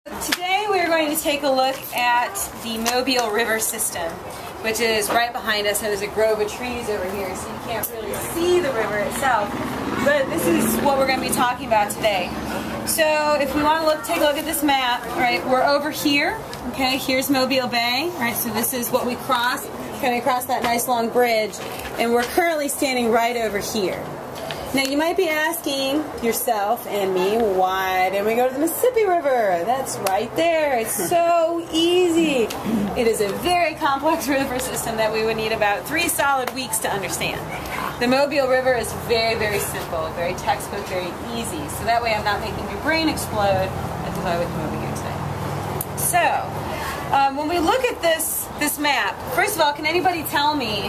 Today we are going to take a look at the Mobile River system, which is right behind us. There's a grove of trees over here, so you can't really see the river itself. But this is what we're going to be talking about today. So if we want to take a look at this map, right, we're over here. Okay, here's Mobile Bay. Right, so this is what we cross, coming across that nice long bridge, and we're currently standing right over here. Now you might be asking yourself and me, why didn't we go to the Mississippi River? That's right there. It's so easy. It is a very complex river system that we would need about 3 solid weeks to understand. The Mobile River is very, very simple, very textbook, very easy. So that way I'm not making your brain explode as if I would come over here today. So, when we look at this map, first of all, can anybody tell me,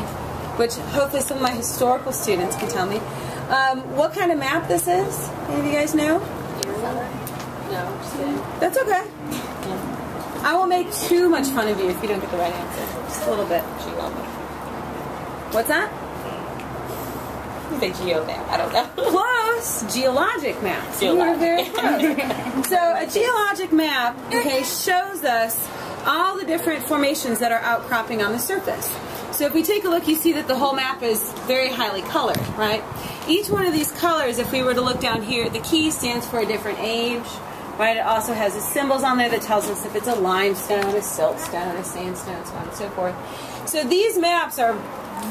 which hopefully some of my historical students can tell me, what kind of map this is? Any of you guys know? No. That's okay. I won't make too much fun of you if you don't get the right answer. Just a little bit. What's that? You say geo map. I don't know. Close. Geologic map. So you are very close. So a geologic map, okay, shows us all the different formations that are outcropping on the surface. So if we take a look, you see that the whole map is very highly colored, right? Each one of these colors, if we were to look down here, the key stands for a different age, right? It also has the symbols on there that tells us if it's a limestone, a siltstone, a sandstone, so on and so forth. So these maps are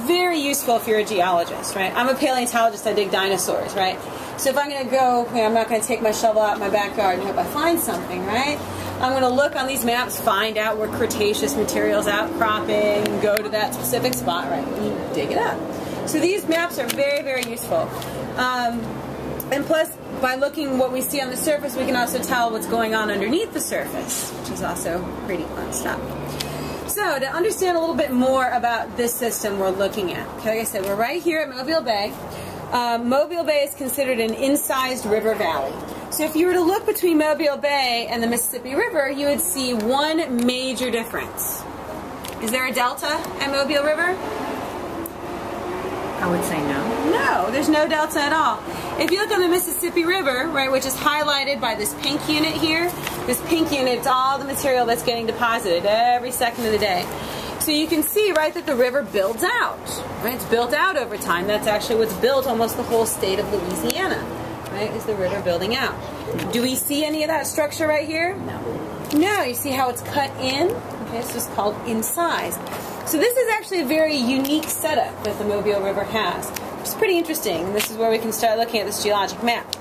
very useful if you're a geologist, right? I'm a paleontologist, I dig dinosaurs, right? So if I'm going to go, I'm not going to take my shovel out in my backyard and hope I find something, right? I'm going to look on these maps, find out where Cretaceous materials outcropping, go to that specific spot, right, and dig it up. So these maps are very, very useful. And plus, by looking what we see on the surface, we can also tell what's going on underneath the surface, which is also pretty fun stuff. So to understand a little bit more about this system we're looking at, okay, like I said, we're right here at Mobile Bay. Mobile Bay is considered an incised river valley. So if you were to look between Mobile Bay and the Mississippi River, you would see one major difference. Is there a delta at Mobile River? I would say no. No, there's no delta at all. If you look on the Mississippi River, right, which is highlighted by this pink unit here, this pink unit is all the material that's getting deposited every second of the day. So you can see, right, that the river builds out. Right? It's built out over time. That's actually what's built almost the whole state of Louisiana, right, is the river building out. Do we see any of that structure right here? No. No, you see how it's cut in? Okay, this is called incised. So this is actually a very unique setup that the Mobile River has, which is pretty interesting. And this is where we can start looking at this geologic map.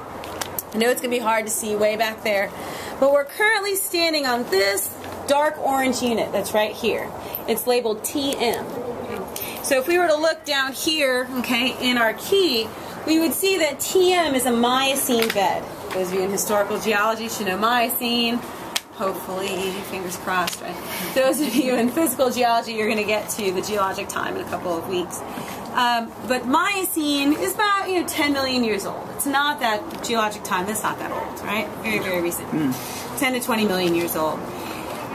I know it's going to be hard to see way back there, but we're currently standing on this dark orange unit that's right here. It's labeled TM. So if we were to look down here, okay, in our key, we would see that TM is a Miocene bed. Those of you in historical geology should know Miocene. Hopefully, fingers crossed, right? Those of you in physical geology, you're going to get to the geologic time in a couple of weeks. But Miocene is about 10 million years old. It's not that geologic time. That's not that old, right? Very, very recent. 10 to 20 million years old.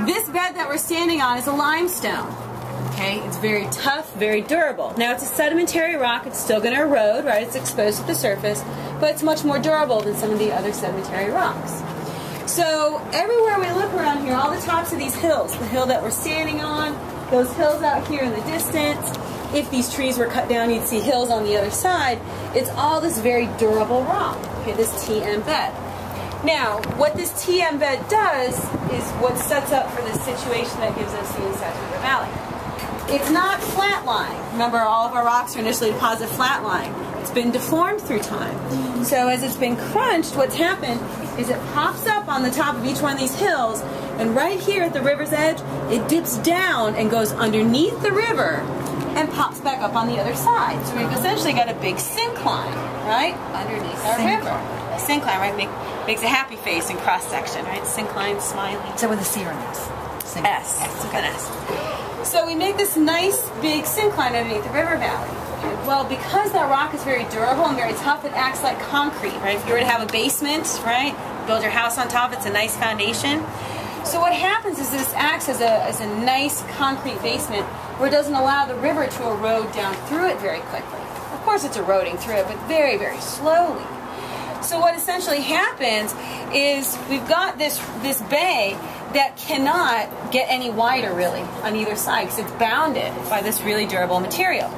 This bed that we're standing on is a limestone. Okay, it's very tough, very durable. Now it's a sedimentary rock. It's still going to erode, right? It's exposed to the surface, but it's much more durable than some of the other sedimentary rocks. So everywhere we look around here, all the tops of these hills, the hill that we're standing on, those hills out here in the distance, if these trees were cut down, you'd see hills on the other side. It's all this very durable rock, okay, this TM bed. Now, what this TM bed does is what sets up for this situation that gives us the incised river valley. It's not flat lying. Remember, all of our rocks are initially deposited flat lying. It's been deformed through time. So as it's been crunched, what's happened is it pops up on the top of each one of these hills, and right here at the river's edge, it dips down and goes underneath the river and pops back up on the other side. So we've essentially got a big syncline, right, underneath our river. A syncline, right, makes a happy face in cross-section, right? Syncline, smiling. So with a C or an S? S. S. With an S. So we make this nice big syncline underneath the river valley. Well, because that rock is very durable and very tough, it acts like concrete, right? If you were to have a basement, right, build your house on top, it's a nice foundation. So what happens is this acts as a nice concrete basement where it doesn't allow the river to erode down through it very quickly. Of course it's eroding through it, but very, very slowly. So what essentially happens is we've got this bay that cannot get any wider really on either side because it's bounded by this really durable material.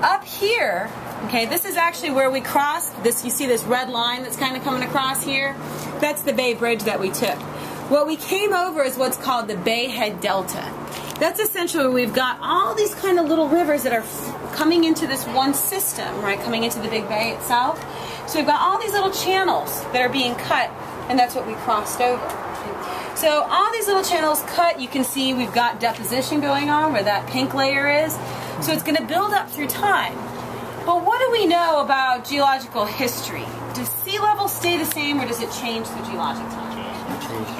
Up here, okay, this is actually where we crossed this. You see this red line that's kind of coming across here? That's the Bay Bridge that we took. What we came over is what's called the Bay Head Delta. That's essentially where we've got all these kind of little rivers that are coming into this one system, right, coming into the big bay itself. So we've got all these little channels that are being cut, and that's what we crossed over. So all these little channels cut, you can see we've got deposition going on where that pink layer is. So it's going to build up through time. But what do we know about geological history? Does sea level stay the same or does it change through geologic time?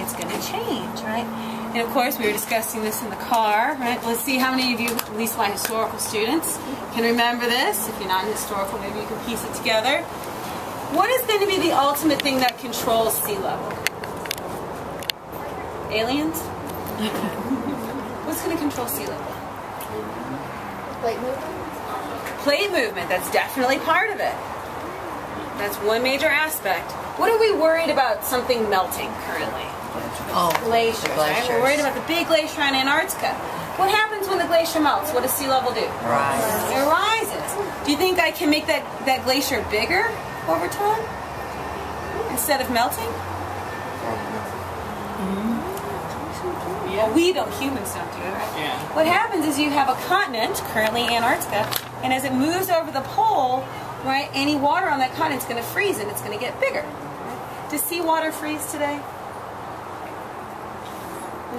It's going to change, right? And of course, we were discussing this in the car, right? Let's see how many of you, at least my historical students, can remember this. If you're not historical, maybe you can piece it together. What is going to be the ultimate thing that controls sea level? Aliens? What's going to control sea level? Plate movement? Plate movement, that's definitely part of it. That's one major aspect. What are we worried about something melting currently? Oh, glaciers, right? We're worried about the big glacier in Antarctica. What happens when the glacier melts? What does sea level do? Rises. It rises. Do you think I can make that glacier bigger over time instead of melting? Well, we don't, humans don't do it, right? Yeah. What happens is you have a continent, currently Antarctica, and as it moves over the pole, right, any water on that continent is going to freeze and it's going to get bigger. Right? Does seawater freeze today?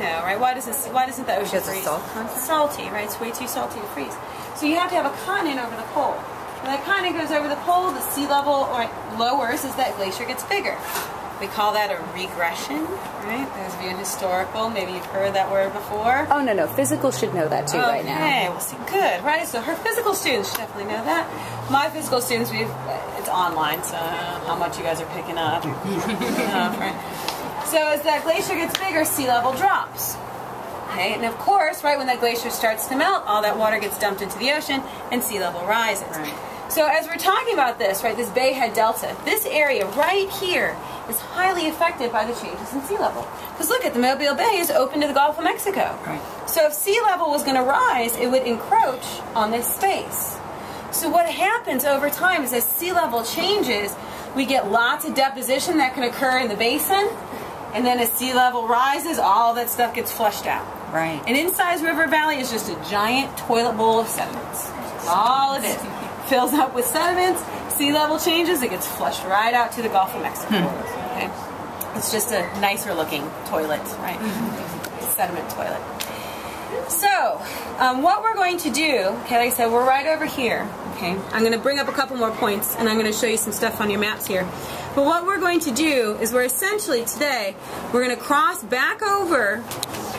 No, right? Why doesn't the ocean freeze? Salt content? Salty, right? It's way too salty to freeze. So you have to have a continent over the pole. When that continent goes over the pole, the sea level lowers as that glacier gets bigger. We call that a regression, right? Those of you in historical, maybe you've heard that word before. Oh, no, physical should know that too right now. Okay, well, see, good, right? So her physical students should definitely know that. My physical students, it's online, so how much you guys are picking up. Right? So as that glacier gets bigger, sea level drops. Okay, and of course, right, when that glacier starts to melt, all that water gets dumped into the ocean and sea level rises. Right. So as we're talking about this, right, this Bay Head Delta, this area right here is highly affected by the changes in sea level. Because look at the Mobile Bay is open to the Gulf of Mexico. Right. So if sea level was going to rise, it would encroach on this space. So what happens over time is as sea level changes, we get lots of deposition that can occur in the basin. And then as sea level rises, all that stuff gets flushed out. Right. And inside River Valley is just a giant toilet bowl of sediments. That's all it is. Fills up with sediments, sea level changes, it gets flushed right out to the Gulf of Mexico. Okay? It's just a nicer looking toilet, right? Sediment toilet. So, what we're going to do, okay, like I said, we're right over here. Okay, I'm going to bring up a couple more points and I'm going to show you some stuff on your maps here. But what we're going to do is we're essentially today, we're going to cross back over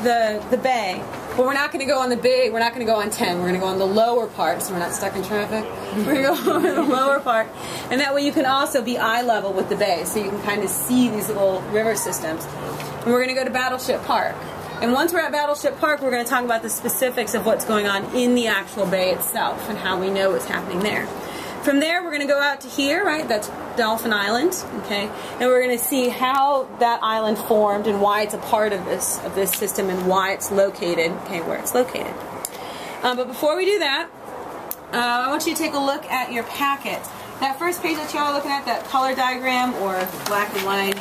the bay, but we're not going to go on the big, we're not going to go on 10, we're going to go on the lower part so we're not stuck in traffic. We're going to go over the lower part, and that way you can also be eye level with the bay so you can kind of see these little river systems. And we're going to go to Battleship Park. And once we're at Battleship Park, we're going to talk about the specifics of what's going on in the actual bay itself and how we know what's happening there. From there, we're going to go out to here, right? That's Dauphin Island, okay? And we're going to see how that island formed and why it's a part of this system and why it's located, okay, where it's located. But before we do that, I want you to take a look at your packet. That first page that y'all are looking at, that color diagram or black and white,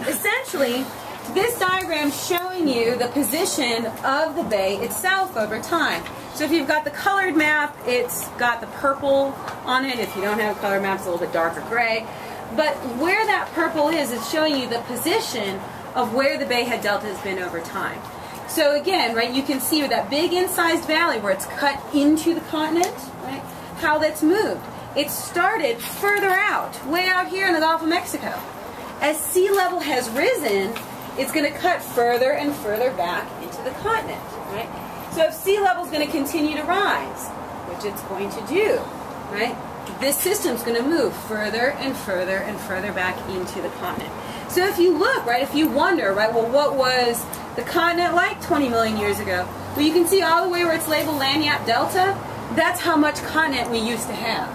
essentially, this diagram showing you the position of the bay itself over time. So if you've got the colored map, it's got the purple on it. If you don't have a colored map, it's a little bit darker gray. But where that purple is, it's showing you the position of where the Bay Head Delta has been over time. So again, right, you can see with that big incised valley where it's cut into the continent, right, how that's moved. It started further out, way out here in the Gulf of Mexico. As sea level has risen, it's going to cut further and further back into the continent, right? So if sea level is going to continue to rise, which it's going to do, right, this system's going to move further and further and further back into the continent. So if you look, right, if you wonder, right, well, what was the continent like 20 million years ago? Well, you can see all the way where it's labeled Lanyap Delta, that's how much continent we used to have.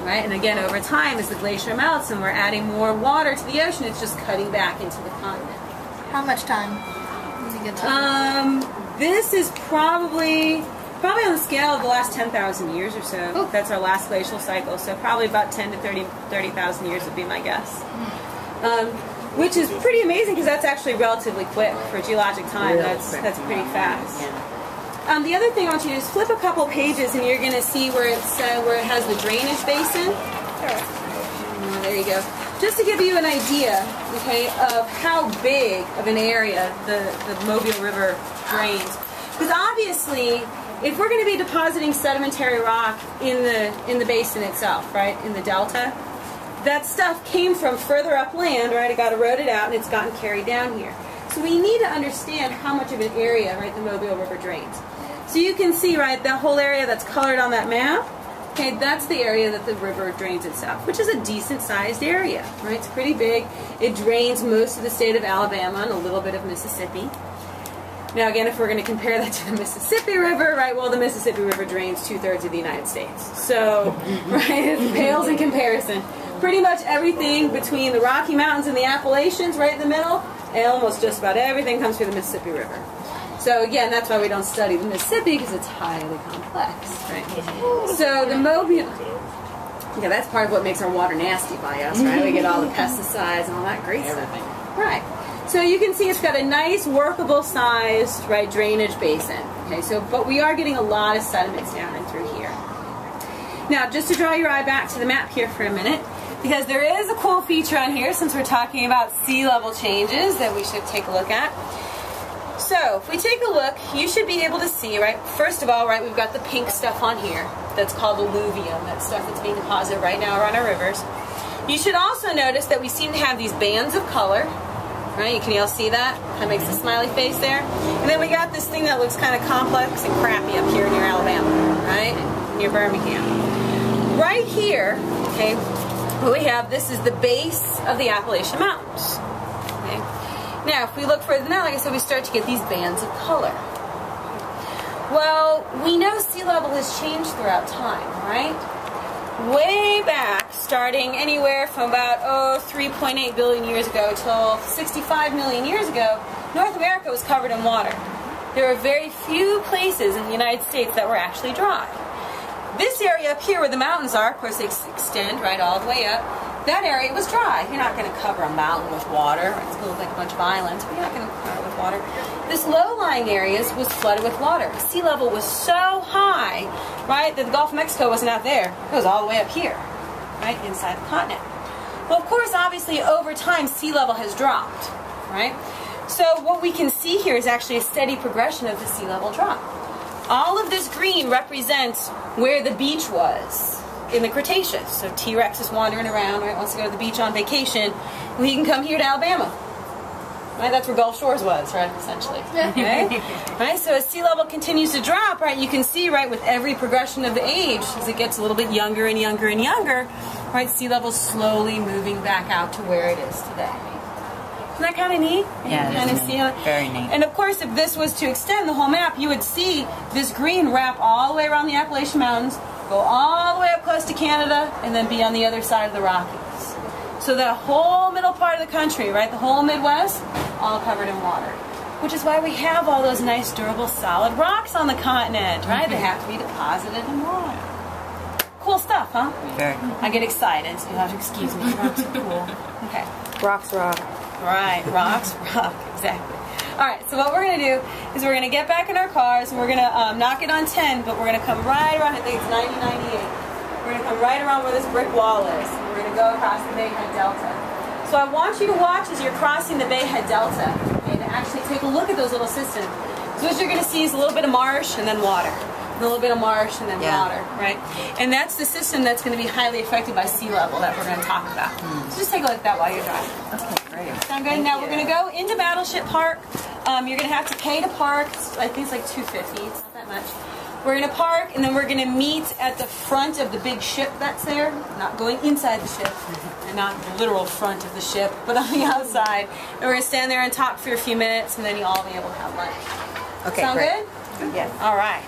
right? And again, over time, as the glacier melts and we're adding more water to the ocean, it's just cutting back into the continent. How much time? Is a good time? This is probably on the scale of the last 10,000 years or so. Ooh. That's our last glacial cycle, so probably about 10 to 30,000 years would be my guess. Which is pretty amazing because that's actually relatively quick for geologic time. That's pretty fast. The other thing I want you to do is flip a couple pages, and you're going to see where it has the drainage basin. There you go. Just to give you an idea, okay, of how big of an area the Mobile River drains. Because obviously, if we're going to be depositing sedimentary rock in the basin itself, right, in the delta, that stuff came from further upland, right? It got eroded out and it's gotten carried down here. So we need to understand how much of an area, right, the Mobile River drains. So you can see, right, that whole area that's colored on that map, okay, that's the area that the river drains itself, which is a decent sized area, right? It's pretty big. It drains most of the state of Alabama and a little bit of Mississippi. Now again, if we're going to compare that to the Mississippi River, right, well, the Mississippi River drains 2/3 of the United States. So, right, it pales in comparison. Pretty much everything between the Rocky Mountains and the Appalachians, right in the middle, and almost just about everything comes through the Mississippi River. So again, that's why we don't study the Mississippi, because it's highly complex, right? So the Mobile, yeah, that's part of what makes our water nasty by us, right? We get all the pesticides and all that great stuff. Right. So you can see it's got a nice workable sized, right, drainage basin. Okay, so, but we are getting a lot of sediments down and through here. Now, just to draw your eye back to the map here for a minute, because there is a cool feature on here since we're talking about sea level changes that we should take a look at. So, if we take a look, you should be able to see, right, first of all, right, we've got the pink stuff on here that's called alluvium, that stuff that's being deposited right now around our rivers. You should also notice that we seem to have these bands of color, right, can you all see that? That makes a smiley face there. And then we got this thing that looks kind of complex and crappy up here near Alabama, right, near Birmingham. Right here, okay, what we have, this is the base of the Appalachian Mountains. Okay. Now, if we look further than that, like I said, we start to get these bands of color. Well, we know sea level has changed throughout time, right? Way back, starting anywhere from about 3.8 billion years ago till 65 million years ago, North America was covered in water. There were very few places in the United States that were actually dry. This area up here where the mountains are, of course they extend right all the way up, that area was dry. You're not going to cover a mountain with water. It's going to look like a bunch of islands, but you're not going to cover it with water. This low-lying areas was flooded with water. Sea level was so high, right, that the Gulf of Mexico wasn't out there. It was all the way up here, right, inside the continent. Well, of course, obviously, over time, sea level has dropped, right? So what we can see here is actually a steady progression of the sea level drop. All of this green represents where the beach was in the Cretaceous. So T-Rex is wandering around, right, wants to go to the beach on vacation. Well, he can come here to Alabama. Right, that's where Gulf Shores was, right, essentially. Okay? Right, so as sea level continues to drop, right, you can see, right, with every progression of the age, as it gets a little bit younger and younger and younger, right, sea level slowly moving back out to where it is today. Isn't that kind of neat? Yeah, kind of see it? Very neat. And of course, if this was to extend the whole map, you would see this green wrap all the way around the Appalachian Mountains, go all the way up close to Canada, and then be on the other side of the Rockies. So the whole middle part of the country, right, the whole Midwest, all covered in water. Which is why we have all those nice, durable, solid rocks on the continent, right? They have to be deposited in water. Cool stuff, huh? Very cool. I get excited, so you'll have to excuse me. Rocks are cool. Okay. Rocks rock. Right, rocks rock, exactly. Alright, so what we're going to do is we're going to get back in our cars and we're going to knock it on 10, but we're going to come right around, I think it's 9098. We're going to come right around where this brick wall is. And we're going to go across the Bayhead Delta. So I want you to watch as you're crossing the Bayhead Delta, okay, to actually take a look at those little systems. So what you're going to see is a little bit of marsh and then water. A little bit of marsh and then water, right? And that's the system that's going to be highly affected by sea level that we're going to talk about. So just take a look at that while you're driving. Okay, great. Sound good? Now we're going to go into Battleship Park. You're going to have to pay to park. I think it's like $2.50. It's not that much. We're going to park, and then we're going to meet at the front of the big ship that's there. Not going inside the ship, and not the literal front of the ship, but on the outside. And we're going to stand there and talk for a few minutes, and then you'll all be able to have lunch. Okay, Sound great. good? Yes. All right.